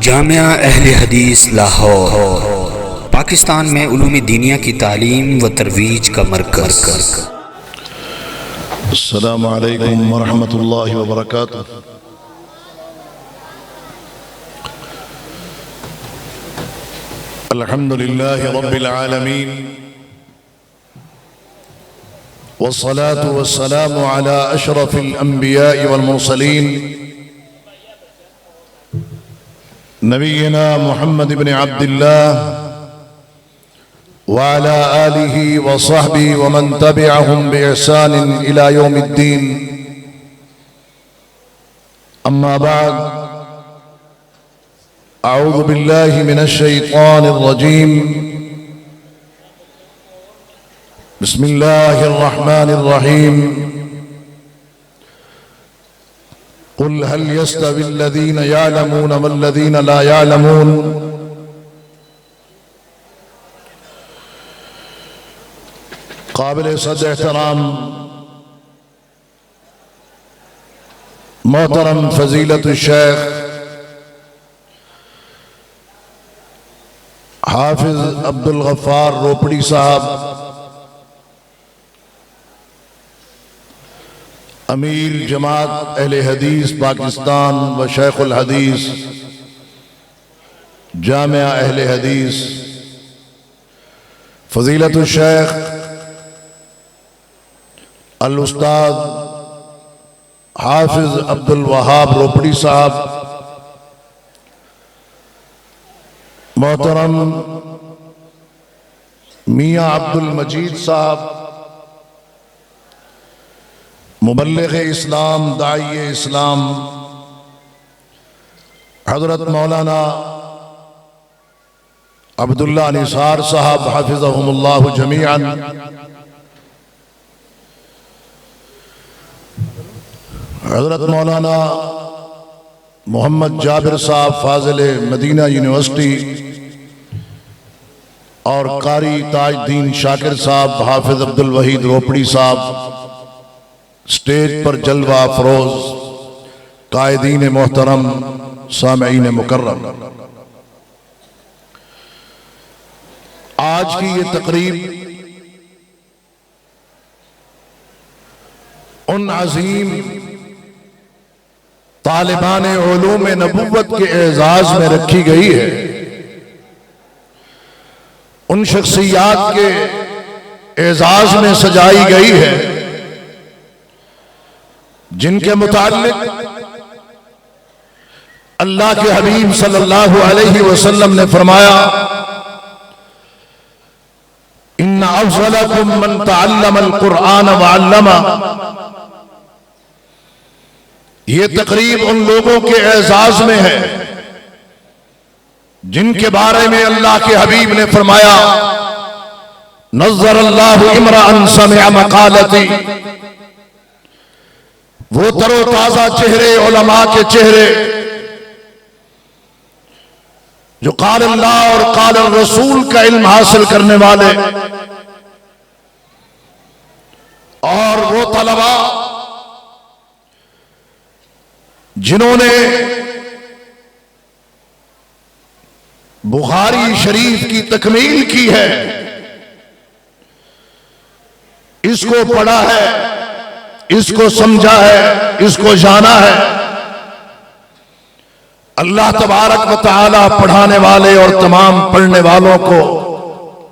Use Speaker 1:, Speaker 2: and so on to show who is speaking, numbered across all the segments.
Speaker 1: जामिया अहले हदीस लाहौर पाकिस्तान में उलूम दीनिया की तालीम व तरवीज का मरकज़।
Speaker 2: अस्सलामु अलैकुम वरहमतुल्लाहि वबरकातुह। अल्हम्दुलिल्लाहि रब्बिल आलमीन वस्सलातु वस्सलामु अला अशरफिल अंबिया'i वल मुरसलीन नबीना मुहम्मद इब्न अब्दिल्लाह व अला आलिहि व सहबिहि व मन तबिअहुम बिइहसान इला यौमिद्दीन। अम्मा बाद, अऊज़ु बिल्लाहि मिनश शैतानिर रजीम। बिस्मिल्लाहिर रहमानिर रहीम। कुल हल यस्तविल्लज़ीन यअलमून वल्लज़ीन ला यअलमून। काबिल सद एहतराम मोहतरम फजीलतुल शेख हाफिज अब्दुल गफ्फार रोपड़ी साहब, अमीर जमात अहले हदीस पाकिस्तान व शेखुल हदीस जामिया अहले हदीस फजीलतुल शेख अल उस्ताद हाफिज अब्दुल वहाब रोपड़ी साहब, मोहतरम मियाँ अब्दुल मजीद साहब, मुबल्लिग़ इस्लाम दाई इस्लाम हज़रत मौलाना अब्दुल्ला निसार साहब हाफिज़हुमुल्लाहु जमीअन, हज़रत मौलाना मोहम्मद जाबिर साहब फाजिले मदीना यूनिवर्सिटी और कारी ताजदीन शाकिर साहब हाफिज अब्दुल वहीद रोपड़ी साहब, स्टेज पर जलवा अफरोज कायदीन मोहतरम सामईन मुकर्रम। आज की ये तकरीब उन अजीम तालिबान उलूम नबुव्वत के एजाज में रखी गई है, उन शख्सियात के एजाज में सजाई गई है जिनके मुताल्लिक अल्लाह के हबीब सल्लल्लाहु अलैहि वसल्लम ने फरमाया, इन्ना अफ़ज़लकुम मन तअल्लमल कुरआन व अल्लमा। ये तकरीब उन लोगों के एजाज में है जिनके बारे में अल्लाह के हबीब ने फरमाया, नज़्ज़रल्लाहु इम्राअन समिअ मक़ालती। वो तरोताजा चेहरे उलमा के चेहरे जो क़ाल अल्लाह और क़ाल रसूल का इल्म हासिल करने वाले, और वो तलबा जिन्होंने बुखारी शरीफ की तकमील की है, इसको पढ़ा है, इसको समझा है, इसको जाना है। अल्लाह तबारक व तआला पढ़ाने वाले और तमाम पढ़ने वालों को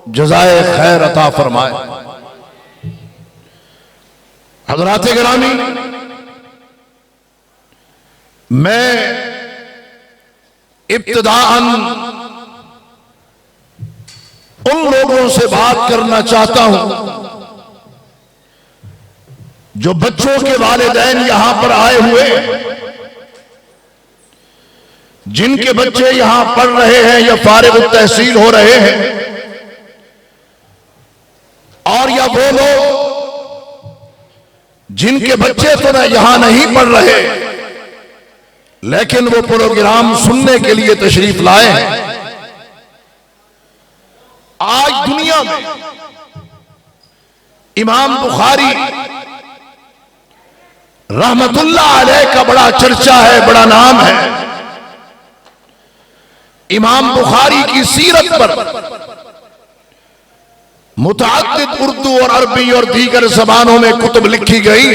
Speaker 2: जज़ाए खैर अता फरमाए। हज़रात गिरामी, मैं इब्तिदाअन उन लोगों से बात करना चाहता हूं जो बच्चों के वालिदैन यहां पर आए हुए, जिनके बच्चे यहां पढ़ रहे हैं या फारिग तहसील हो रहे हैं, और या वो लोग जिनके बच्चे तो ना यहां नहीं पढ़ रहे लेकिन वो प्रोग्राम सुनने के लिए तशरीफ लाए हैं। आज दुनिया में इमाम बुखारी रहमतुल्लाह अलैह का बड़ा चर्चा है, बड़ा नाम है। इमाम बुखारी की सीरत पर मुतअद्दिद उर्दू और अरबी और दीगर जबानों में कुतुब लिखी गई,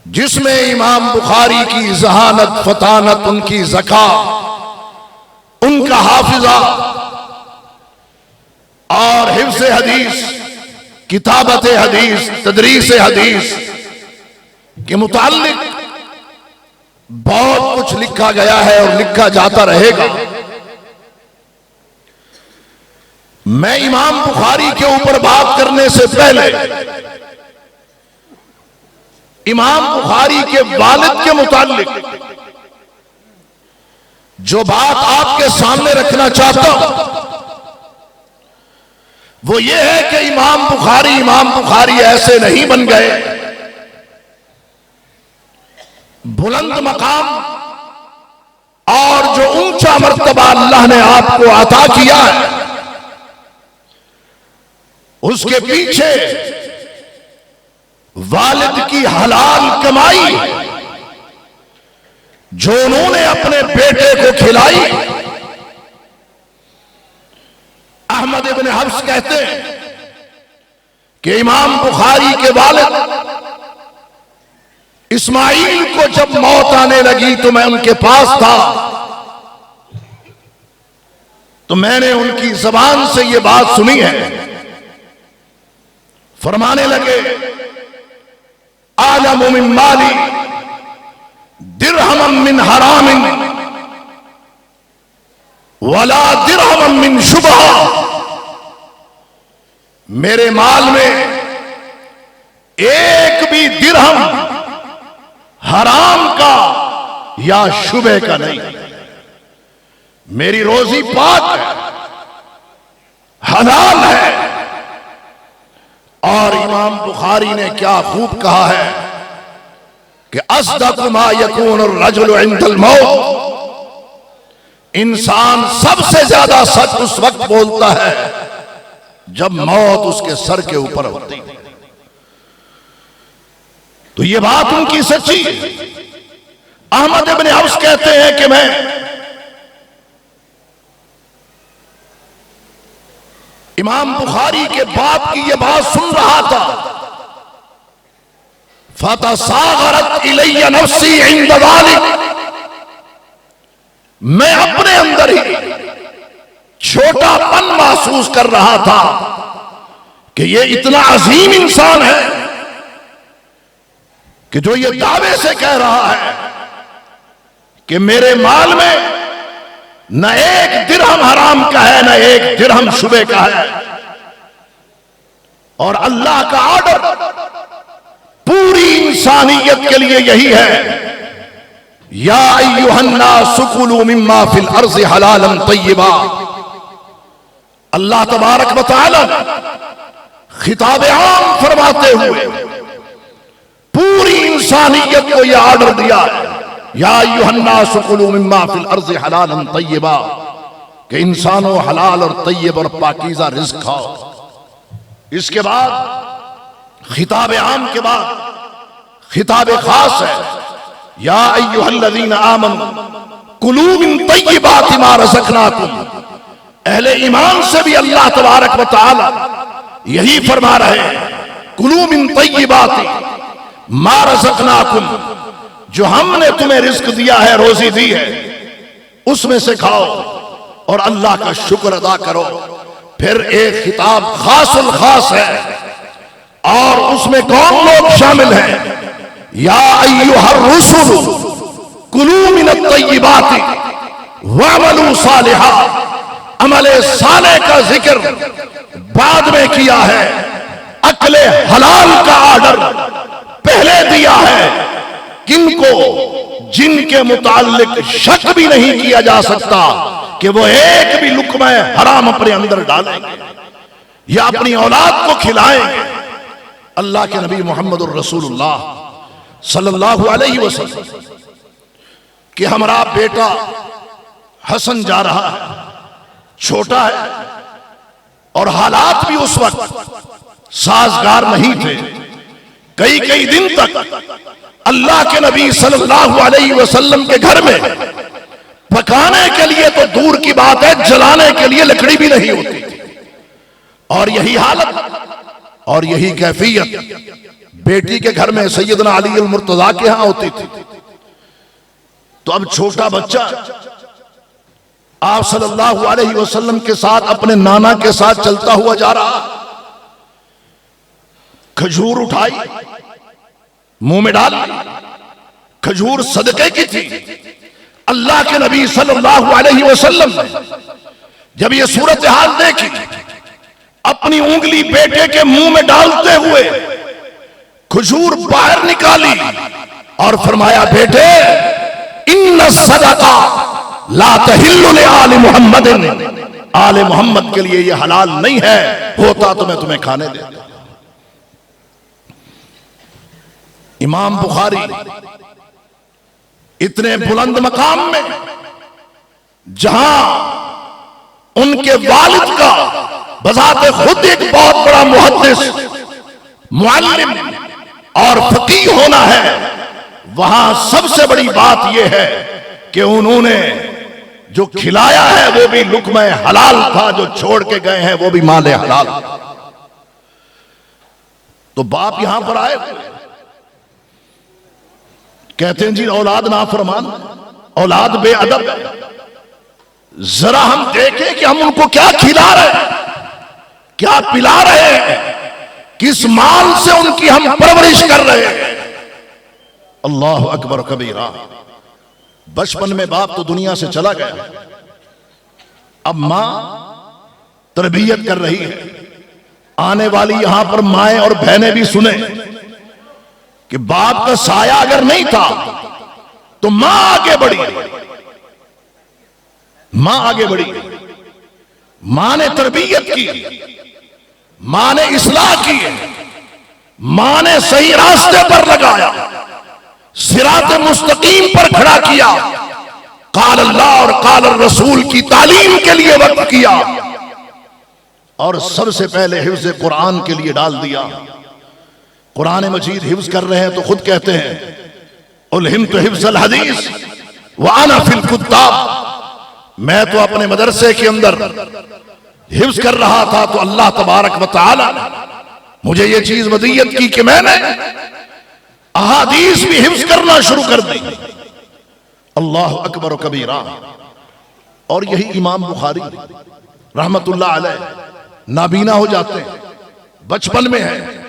Speaker 2: जिसमें इमाम बुखारी की जहानत, फतानत, उनकी ज़का, उनका हाफिजा और हिफ्ज़ हदीस, किताबत हदीस, तदरीस हदीस के मुताल्लिक बहुत कुछ लिखा गया है और लिखा जाता रहेगा। मैं इमाम बुखारी के ऊपर बात करने से पहले इमाम बुखारी के वालिद के मुताल्लिक जो बात आपके सामने रखना चाहता हूं वो ये है कि इमाम बुखारी ऐसे नहीं बन गए। बुलंद मकाम और जो ऊंचा मर्तबा अल्लाह ने आपको अता किया है, उसके पीछे वालिद की हलाल कमाई जो उन्होंने अपने बेटे को खिलाई। अहमद इब्न हफ्स कहते हैं कि इमाम बुखारी के वालिद इस्माइल को जब मौत आने लगी तो मैं उनके पास था, तो मैंने उनकी जबान से यह बात सुनी है। फरमाने लगे, आलमु मिन माली दिरहम मिन हरामिन वला दिरहम मिन शुबहा। मेरे माल में एक भी दिरहम हराम का या शुबे का नहीं। मेरी रोजी पाक है, हलाल है। और इमाम बुखारी ने क्या खूब कहा है कि अस्दक़ मा यकून अर्रजुलु इंदल मौत। इंसान सबसे ज्यादा सच उस वक्त बोलता है जब मौत उसके सर के ऊपर होती है। तो ये बात उनकी सच्ची है। अहमद इब्न हफ्स कहते हैं कि मैं इमाम बुखारी के बाप की यह बात सुन रहा था। फतसागरत इलैया नफ्सी इंद ज़ालिक। मैं अपने अंदर ही छोटापन महसूस कर रहा था कि ये इतना अजीम इंसान है कि जो ये दावे से कह रहा है कि मेरे माल में न एक दिरहम हराम का है, न एक दिरहम शुबे का है। और अल्लाह का ऑर्डर पूरी इंसानियत के लिए यही है, या अय्युहन्नास कुलू मिम्मा फिल अर्ज़ि हलालन तय्यबा। अल्लाह तबारक व तआला खिताब आम फरमाते हुए पूरी इंसानियत को यह ऑर्डर दिया है, या अय्युहन्नास कुलू मिम्मा फिल अर्ज़ि हलालन तय्यबा, कि इंसानों हलाल और तय्यब और पाकीज़ा रिज़्क़ खाओ। इसके बाद खिताब आम के बाद खिताब खास है, या अय्युहल्लज़ीना आमनू कुलू मिन तय्यिबाति मा रज़क़नाकुम। अहले ईमान से भी अल्लाह तबारक व तआला यही फरमा रहे हैं, कुलू मिन तय्यिबाति मा रज़क़नाकुम, जो हमने तुम्हें रिज़्क़ दिया है, रोजी दी है, उसमें से खाओ और अल्लाह का शुक्र अदा करो। फिर एक खिताब खासुल खास है और उसमें कौन लोग शामिल हैं, या अय्युहर रुसुल कुलू मिनत तय्यिबाति वअमलू सालिहा। अमले साले का जिक्र बाद में किया है, अक्ले हलाल का ऑर्डर पहले दिया है। किनको, जिनके मुताल्लिक शक भी नहीं किया जा सकता कि वो एक भी लुक़मा हराम अपने अंदर डालेंगे या अपनी औलाद को खिलाएंगे। अल्लाह के नबी मोहम्मदुर रसूलुल्लाह सल्लल्लाहु अलैहि वसल्लम कि हमारा बेटा हसन जा रहा है, छोटा है और हालात भी उस वक्त साजगार नहीं थे। कई कई दिन तक अल्लाह के नबी सल्लल्लाहु अलैहि वसल्लम के घर में पकाने के लिए तो दूर की बात है, जलाने के लिए लकड़ी भी नहीं होती थी। और यही हालत और यही कैफियत बेटी के घर में सैयदना अली अल मुर्तजा के यहां होती थी। तो अब छोटा बच्चा आप सल्लल्लाहु अलैहि वसल्लम के साथ अपने नाना के साथ चलता हुआ जा रहा, खजूर उठाई, मुंह में डाली। खजूर सदके की थी। अल्लाह के नबी सल्लल्लाहु अलैहि वसल्लम ने जब ये सूरत हाल देखी, अपनी उंगली बेटे के मुंह में डालते हुए खजूर बाहर निकाली और फरमाया, बेटे इन्न सदका ला तहिल्लु li आले मुहम्मदिन, आले मोहम्मद के लिए ये हलाल नहीं है, होता तो मैं तुम्हें खाने देता। इमाम बुखारी इतने बुलंद मकाम में, जहां उनके वालिद का बजाते खुद एक बहुत बड़ा मुहद्दिस, मुअल्लिम और फकीह होना है, वहां सबसे बड़ी बात यह है कि उन्होंने जो खिलाया है वो भी लुक़्मा हलाल था, जो छोड़ के गए हैं वो भी माल हलाल। तो बाप यहां पर आए, कहते हैं जी औलाद नाफरमान, औलाद बेअदब है। जरा हम देखें कि हम उनको क्या खिला रहे हैं, क्या पिला रहे हैं, किस माल से उनकी हम परवरिश कर रहे हैं। अल्लाह अकबर कबीरा। बचपन में बाप तो दुनिया से चला गया, अब मां तरबियत कर रही है। आने वाली यहां पर माएं और बहनें भी सुने कि बाप का साया अगर नहीं था तो मां आगे बढ़ी, मां आगे बढ़ी, मां ने तरबियत की, मां ने इस्लाह की, मां ने सही रास्ते पर लगाया, सिरात मुस्तकीम पर खड़ा किया, काल अल्लाह और काल रसूल की तालीम के लिए वक्त किया, और सबसे पहले हिफ्ज़ कुरान के लिए डाल दिया। कुरान मजीद हिफ्ज़ कर रहे हैं तो खुद कहते हैं उल्हिमतु हिफ्ज़ल हदीस व अना फिल कुत्ताब, मैं तो अपने मदरसे के अंदर हिफ्ज़ कर रहा था तो अल्लाह तबारक व तआला मुझे ये चीज वदीयत की कि मैंने अहादीस भी हिफ्ज़ करना शुरू कर दी। अल्लाह अकबर व कबीरा। और यही इमाम बुखारी रहमतुल्लाह अलैह नाबीना हो जाते हैं, बचपन में है।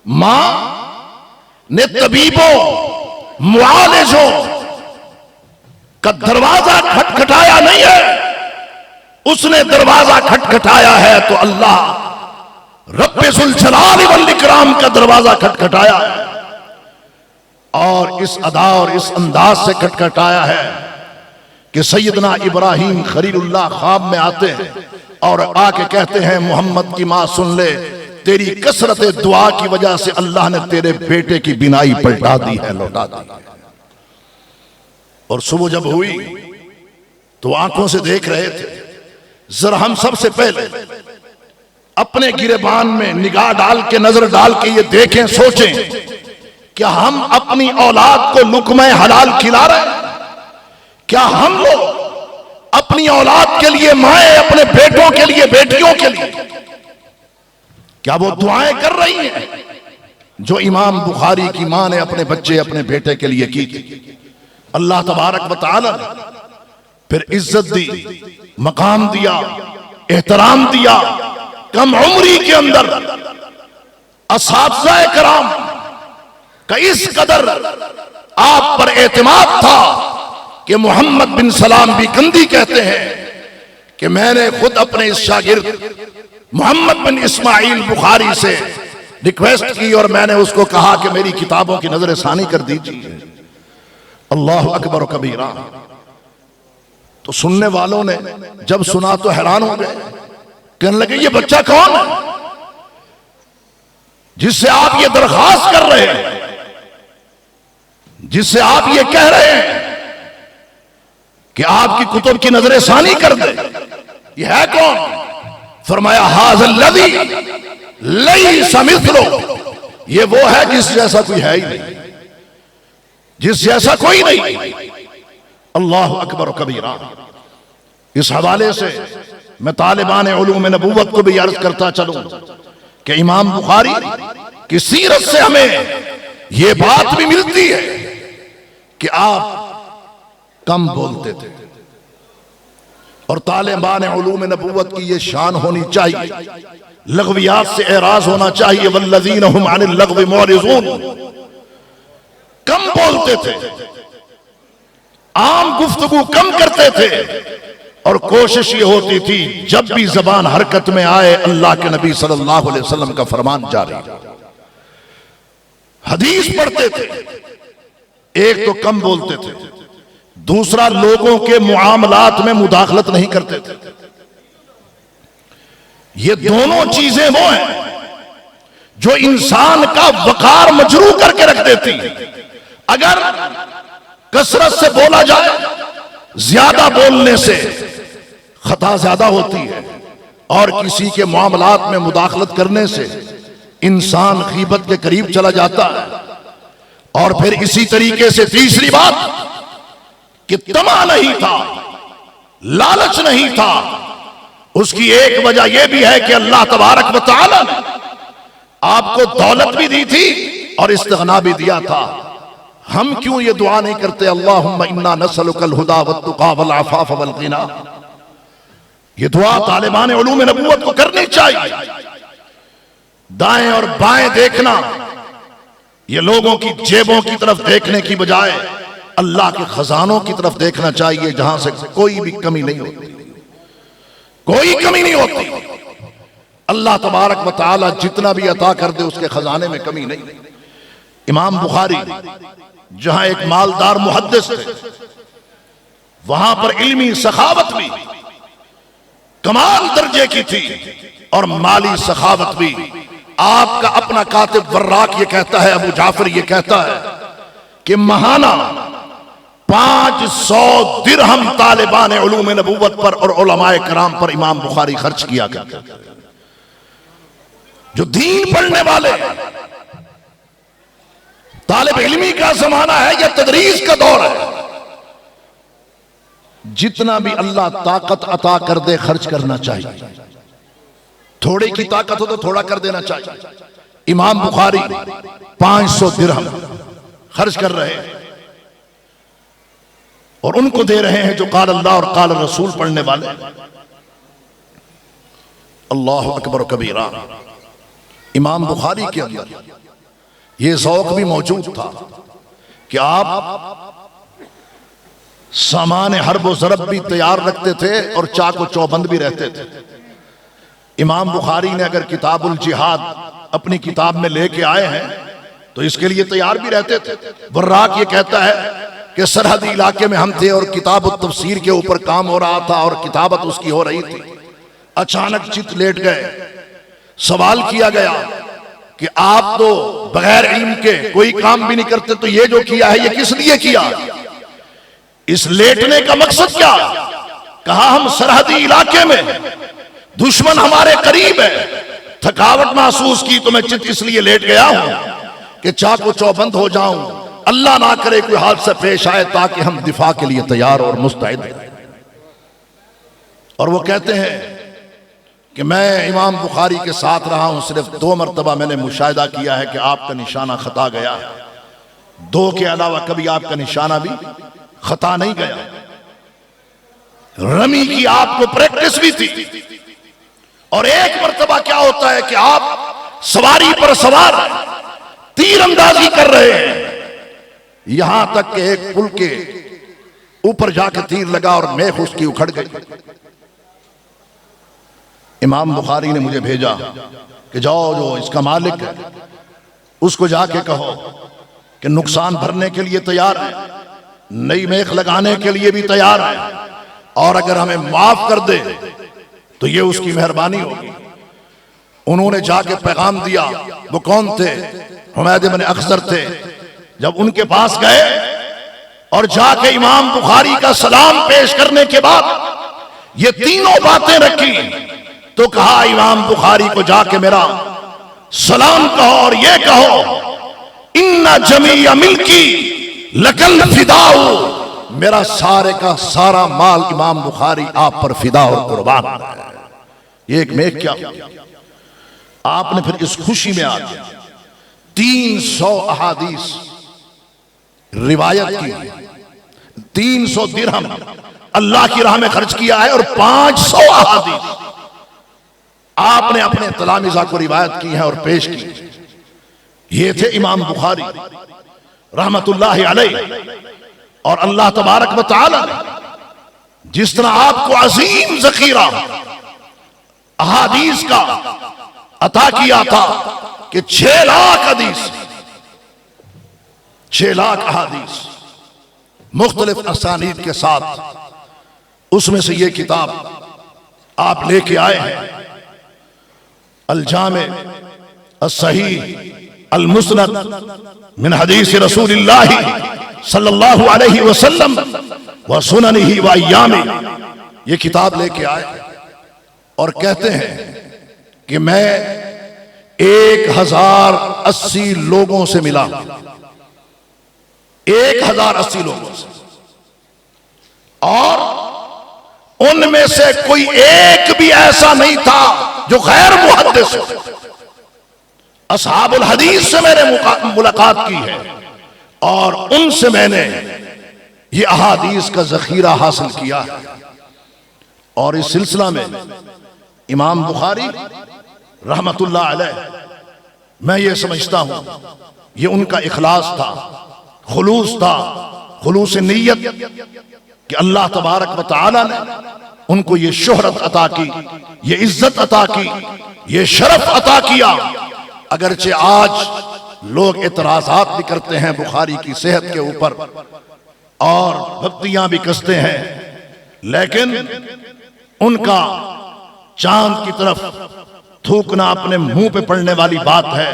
Speaker 2: मां ने तबीबों मुआलिजों का दरवाजा खटखटाया नहीं है, उसने दरवाजा खटखटाया है तो अल्लाह रब्बे ज़ुल जलाल वल इकराम का दरवाजा खटखटाया है, और इस अदा और इस अंदाज से खटखटाया है कि सैयदना इब्राहीम खलीलुल्लाह ख्वाब में आते हैं और आके कहते हैं मोहम्मद की मां सुन ले, तेरी कसरत दुआ की वजह से अल्लाह ने तेरे बेटे की बिनाई पलटा दी है, लौटा दी। और सुबह जब हुई तो आंखों से देख रहे थे। जरा हम सबसे पहले अपने गिरेबान में निगाह डाल के, नजर डाल के ये देखें, सोचें क्या हम अपनी औलाद को लुक़्मा हलाल खिला रहे हैं? क्या हम लोग अपनी औलाद के लिए, माएं अपने बेटों के लिए, बेटियों के लिए, क्या वो दुआएं कर रही हैं जो इमाम बुखारी की मां ने अपने बच्चे, अपने बेटे के लिए की थी? अल्लाह तबारक व तआला ने फिर इज्जत दी, मकाम दिया, एहतराम दिया। कम उम्री के अंदर असातिज़ा कराम का इस कदर आप पर एतमाद था कि मोहम्मद बिन सलाम बिकंदी कहते हैं कि मैंने खुद अपने इस शागिर्द मोहम्मद बिन इस्माइल बुखारी से रिक्वेस्ट की और मैंने उसको कहा कि मेरी किताबों की नजर सानी कर दीजिए। अल्लाह अकबर कबीरा। तो सुनने वालों ने जब सुना तो हैरान हो गए, कहने लगे ये बच्चा कौन है जिससे आप ये दरख्वास्त कर रहे हैं, जिससे आप ये कह रहे हैं कि आपकी कुतुब की नजर सानी कर दे? ये है कौन? फरमाया हाज़ल्लज़ी लैसा मिस्लुहु, ये वो है जिस जैसा कोई है ही नहीं, जिस जैसा कोई नहीं। अल्लाहु अकबर कबीरा। इस हवाले से मैं तालिबान उलूम नबूवत को भी अर्ज करता चलूं कि इमाम बुखारी की सीरत से हमें यह बात भी मिलती है कि आप कम बोलते थे, और तालिबान उलूम नबूवत की यह शान होनी चाहिए, लग़वियात से एराज होना चाहिए। वल्लज़ीना हुम अनिल लग़्वी मुअरिज़ून, कम बोलते थे, आम गुफ्तगू कम करते थे, और कोशिश ये होती थी जब भी जबान हरकत में आए अल्लाह के नबी सल्लल्लाहु अलैहि वसल्लम का फरमान जारी, हदीस पढ़ते थे। एक तो कम बोलते थे, दूसरा लोगों के मुआमलात में मुदाखलत नहीं करते थे। ये दोनों चीजें वो हैं जो इंसान का वकार मजरू करके रख देती। अगर कसरत से बोला जाए, ज्यादा बोलने से खता ज्यादा होती है, और किसी के मामलात में मुदाखलत करने से इंसान गीबत के करीब चला जाता है। और फिर इसी तरीके से तीसरी बात कि तमा नहीं था, लालच नहीं था। उसकी एक वजह यह भी है कि अल्लाह तबारक व तआला ने आपको दौलत भी दी थी और इस्तिग़ना भी दिया था। हम क्यों ये दुआ नहीं करते, अल्लाहुम्मा इन्ना नसअलुकल हुदा वत्तुक़ा वल अफ़ाफ़ वल ग़िना। ये दुआ तालिबान उलूम नबूवत को करनी चाहिए। दाएं और बाएं देखना, ये लोगों की जेबों की तरफ देखने की बजाय अल्लाह के खजानों की तरफ देखना चाहिए, जहां से कोई भी कमी नहीं होती, कोई कमी नहीं होती। अल्लाह तबारक व तआला जितना भी अता कर दे उसके खजाने में कमी नहीं। इमाम बुखारी जहां एक मालदार मुहद्दिस थे, वहां पर इल्मी सखावत भी कमाल दर्जे की थी और माली सखावत भी। आपका अपना कातिब वर्राक ये कहता है, अबू जाफर ये कहता है कि महाना 500 दिरहम तालिबान उलूम नबूवत पर और उलमाए कराम पर इमाम बुखारी खर्च किया करते थे। जो दीन पढ़ने वाले, तालिब इल्मी का जमाना है, यह तदरीस का दौर है। जितना भी अल्लाह ताकत अता कर दे खर्च करना चाहिए। थोड़े की ताकत हो तो थोड़ा कर देना चाहिए। इमाम बुखारी 500 दिरहम खर्च कर रहे हैं और उनको दे रहे हैं जो काल अल्लाह और काल रसूल पढ़ने वाले। अल्लाह अकबर कबीरा। इमाम बुखारी के अंदर यह ज़ौक़ भी मौजूद था कि आप सामान हर्ब व ज़रब भी तैयार रखते थे और चाक व चौबंद भी रहते थे। इमाम बुखारी ने अगर किताबुल जिहाद अपनी किताब में लेके आए हैं तो इसके लिए तैयार भी रहते थे। वर्राक ये कहता है कि सरहदी इलाके में हम थे और किताब तफसीर के ऊपर काम हो रहा था और किताबत उसकी हो रही थी। अचानक चित लेट गए। सवाल किया गया कि आप तो बगैर इल्म के कोई काम भी नहीं करते, तो ये जो किया है ये किस लिए किया? इस लेटने का मकसद क्या? कहा हम सरहदी इलाके में, दुश्मन हमारे करीब है, थकावट महसूस की तो मैं चित इसलिए लेट गया हूं कि चाकू चौबंद हो जाऊं, अल्लाह ना करे कोई हादसा पेश आए, ताकि हम दिफा के लिए तैयार और मुस्तैद हैं। और वो कहते हैं कि मैं इमाम बुखारी के साथ रहा हूं, सिर्फ 2 मरतबा मैंने मुशाहिदा किया है कि आपका निशाना खता गया है। 2 के अलावा कभी आपका निशाना भी खता नहीं गया। रमी की आपको प्रैक्टिस भी थी। और एक मरतबा क्या होता है कि आप सवारी पर सवार तीर अंदाजी कर रहे हैं, यहां तक कि एक पुल के ऊपर जाकर तीर लगा और मेख उसकी उखड़ गई। इमाम बुखारी ने मुझे भेजा कि जाओ जो इसका मालिक है उसको जाके कहो कि नुकसान भरने के लिए तैयार है, नई मेख लगाने के लिए भी तैयार है, और अगर हमें माफ कर दे तो ये उसकी मेहरबानी होगी। उन्होंने जाके पैगाम दिया। वो कौन थे? हुमैद इब्न अख्तर थे। जब उनके पास गए और जाके इमाम बुखारी का सलाम पेश करने के बाद ये तीनों बातें रखी, तो कहा इमाम बुखारी को जाके मेरा सलाम कहो और ये कहो, इन्ना जमीया मिल्की लकल फिदाऊ मेरा सारे का सारा माल इमाम बुखारी आप पर फिदा और कुर्बान है। एक में क्या आपने फिर इस खुशी में आके 300 अहादीस रिवायत की, 300 दिरहम अल्लाह की राह में खर्च किया है और 500 अहादीस आपने अपने तलामिज़ा को रिवायत की है और पेश की। ये थे इमाम बुखारी रहमतुल्लाहि अलैह। और अल्लाह तबारक व तआला ने जिस तरह आपको अजीम ज़ख़ीरा अहादीस का अता किया था कि 6 लाख हदीस, 6 लाख अहादीस मुख्तलिफ असानीद के साथ, उसमें से ये किताब आप लेके आए हैं, अल जामे अस्सहीह अल मुस्नद मिन हदीस रसूलिल्लाह सल्लल्लाहु अलैहि वसल्लम व सुननिही व अय्यामी। ये किताब लेके आए और कहते हैं कि मैं 1080 लोगों से मिला, 1080 लोगों से, और उनमें से कोई एक भी ऐसा नहीं था जो गैर मुहद्दिस हो। असहाबुल हदीस से मैंने मुलाकात की है और उनसे मैंने ये अहादीस का जखीरा हासिल किया है। और इस सिलसिला में इमाम बुखारी रहमतुल्लाह अलैह, मैं ये समझता हूं ये उनका इखलास था, खुलूस था, खुलूस नीयत कि अल्लाह तबारक व तआला ने उनको ये शोहरत अता की, ये इज्जत अता की, ये शरफ अता किया। अगरचे आज लोग एतराजात भी करते हैं बुखारी की सेहत के ऊपर और भक्तियां भी कसते हैं, लेकिन उनका चांद की तरफ थूकना अपने मुंह पे पड़ने वाली बात है।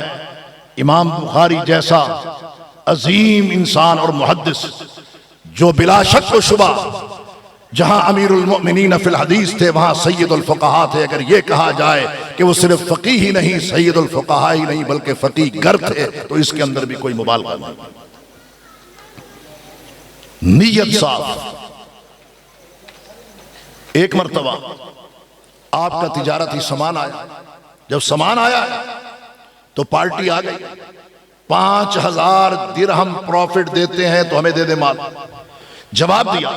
Speaker 2: इमाम बुखारी जैसा अजीम इंसान और मुहद्दिस, जो बिला शक व शुबा जहां अमीरुल मोमिनीन फिल हदीस थे वहां सैयदुल फुक़हा थे। अगर यह कहा जाए कि वो सिर्फ फकीह ही नहीं, सैयदुल फुक़हा ही नहीं, बल्कि फकीह गर थे, तो इसके अंदर भी कोई मुबालगा नहीं। नीयत साफ। एक मर्तबा आपका तिजारती सामान आया, जब सामान आया तो पार्टी आ गई, 5000 दिरहम प्रॉफिट देते हैं तो हमें दे दे माल। जवाब दिया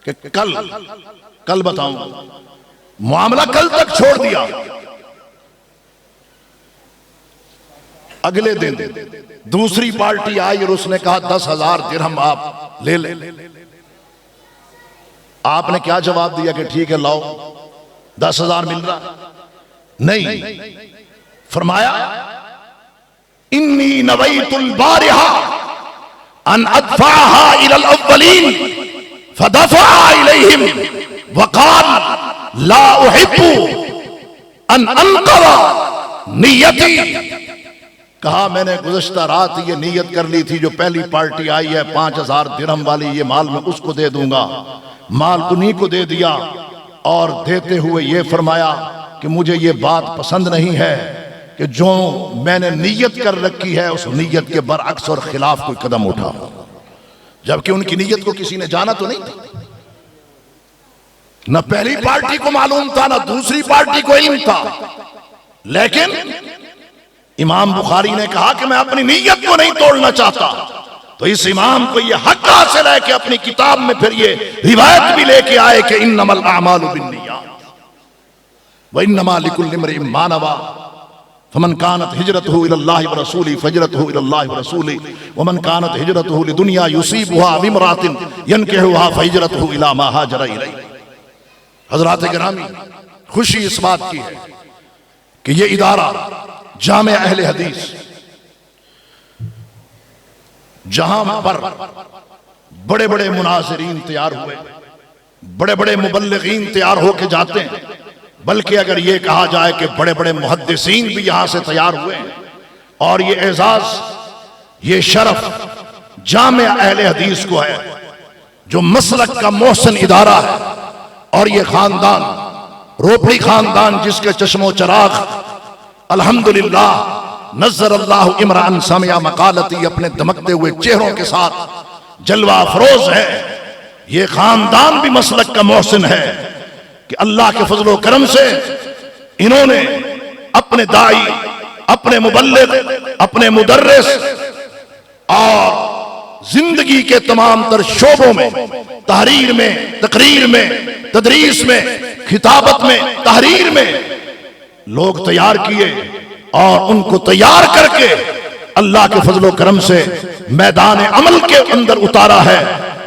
Speaker 2: कि कल बताऊंगा, मामला कल तक छोड़ दिया। अगले दिन दूसरी पार्टी आई और उसने कहा 10,000 दिरहम आप ले ले। आपने क्या जवाब दिया कि ठीक है लाओ, 10,000 मिल रहा नहीं। फरमाया इन्नी नवैतुल बारिहा अन अदफाहा इलल अव्वलीन फदफा इलैहिम वक़ाल ला उहिब्बु अन अनक़ज़ा नियती। कहा मैंने गुज़श्ता रात ये नीयत कर ली थी, जो पहली पार्टी आई है 5,000 दिरहम वाली, ये माल मैं उसको दे दूंगा। माल उन्हीं को दे दिया और देते हुए ये फरमाया कि मुझे ये बात पसंद नहीं है कि जो मैंने नीयत कर रखी है उस नीयत के बरअक्स और खिलाफ कोई कदम उठा, जबकि उनकी नीयत को किसी ने जाना तो नहीं था। न पहली पार्टी को मालूम था, न दूसरी पार्टी को इल्म था, लेकिन इमाम बुखारी ने कहा कि मैं अपनी नीयत को नहीं तोड़ना चाहता। तो इस इमाम को यह हक हासिल है कि अपनी किताब में फिर ये रिवायत भी लेके आए कि इन्नमल अमालु बिन्नियात व इन्नमा लिकुल्लि इम्रिइन मा नवा फमन कानत हिजरतुहु इलल्लाहि व रसूलिही फहिजरतुहु इलल्लाहि व रसूलिही व मन कानत हिजरतुहु लिदुनिया युसीबुहा व इम्रातिन यनकिहुहा फहिजरतुहु इला मा हाजरा इलैहि। हज़रात गिरामी, खुशी इस बात की है कि ये इदारा जामे अहले हदीस, जहां पर बड़े बड़े मुनाज़िरीन तैयार हुए, बड़े बड़े मुबल्लिगीन तैयार होके जाते हैं, बल्कि अगर ये कहा जाए कि बड़े बड़े मुहद्दिसीन भी यहां से तैयार हुए हैं। और ये एजाज, ये शरफ जामे अहले हदीस को है, जो मसलक का मोहसन इदारा है। और ये खानदान, रोपड़ी खानदान, जिसके चश्मो चराग अल्हम्दुलिल्लाह नज़र अल्लाह इमरान समिया मकालती, अपने दमकते हुए चेहरों के साथ जलवा अफरोज है। ये खानदान भी मसलक का मोहसिन है कि अल्लाह के फजलो करम से इन्होंने अपने दाई, अपने मुबल्लिग, अपने मुदर्रिस और जिंदगी के तमाम तर शोबों में, तहरीर में, तकरीर में, तदरीस में, खिताबत में, तहरीर में लोग तैयार किए और उनको तैयार करके अल्लाह के फजलो करम से मैदान अमल के अंदर उतारा है।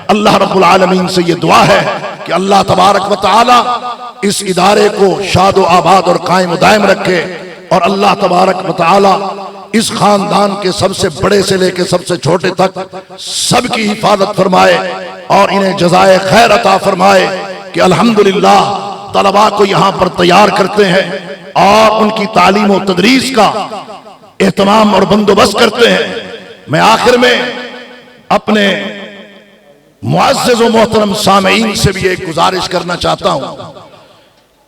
Speaker 2: अल्लाह रब्बुल आलमीन से ये दुआ है कि अल्लाह तबारक व तआला इस इदारे को शादो आबाद और कायम दायम रखे और अल्लाह तबारक व तआला इस खानदान के सबसे बड़े से लेकर सबसे छोटे तक सबकी हिफाजत फरमाए और इन्हें जज़ाए खैर अता फरमाए कि अल्हम्दुलिल्लाह तलबा को यहाँ पर तैयार करते हैं और उनकी तालीम और तदरीस का एहतमाम और बंदोबस्त करते हैं। मैं आखिर में अपने मुअज़्ज़िज़ व मोहतरम सामईन से भी एक गुजारिश करना चाहता हूं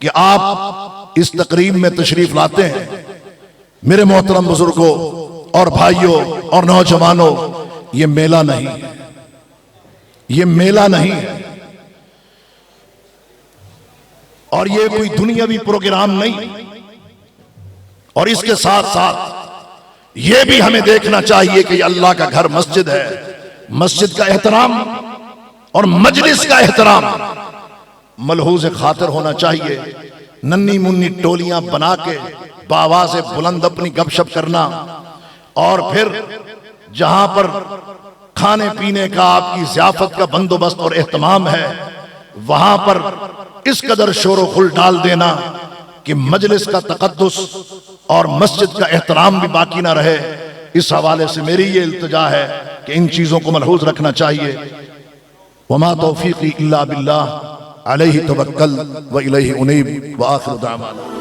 Speaker 2: कि आप इस तकरीब में तशरीफ लाते हैं। मेरे मोहतरम बुजुर्गों और भाइयों और नौजवानों, ये मेला नहीं है, ये मेला नहीं है और ये कोई दुनियावी प्रोग्राम नहीं। और इसके साथ साथ ये भी हमें देखना चाहिए कि अल्लाह का घर मस्जिद है। मस्जिद का एहतराम और मजलिस का एहतराम मलहूज खातिर होना चाहिए। नन्ही मुन्नी टोलियां बना के बावाज़ बुलंद अपनी गपशप करना और फिर जहां पर खाने पीने का, आपकी ज़ियाफत का बंदोबस्त और एहतमाम है, वहां पर इस कदर शोर खुल डाल देना कि मजलिस का तकद्दुस और मस्जिद का एहतराम भी बाकी ना रहे। इस हवाले से मेरी ये इल्तिजा है कि इन चीजों को मलहूज रखना चाहिए। वमा तौफीकी इल्ला बिल्लाह अलैहि तवक्कल व इलैहि उनीब व आखिर दावाना।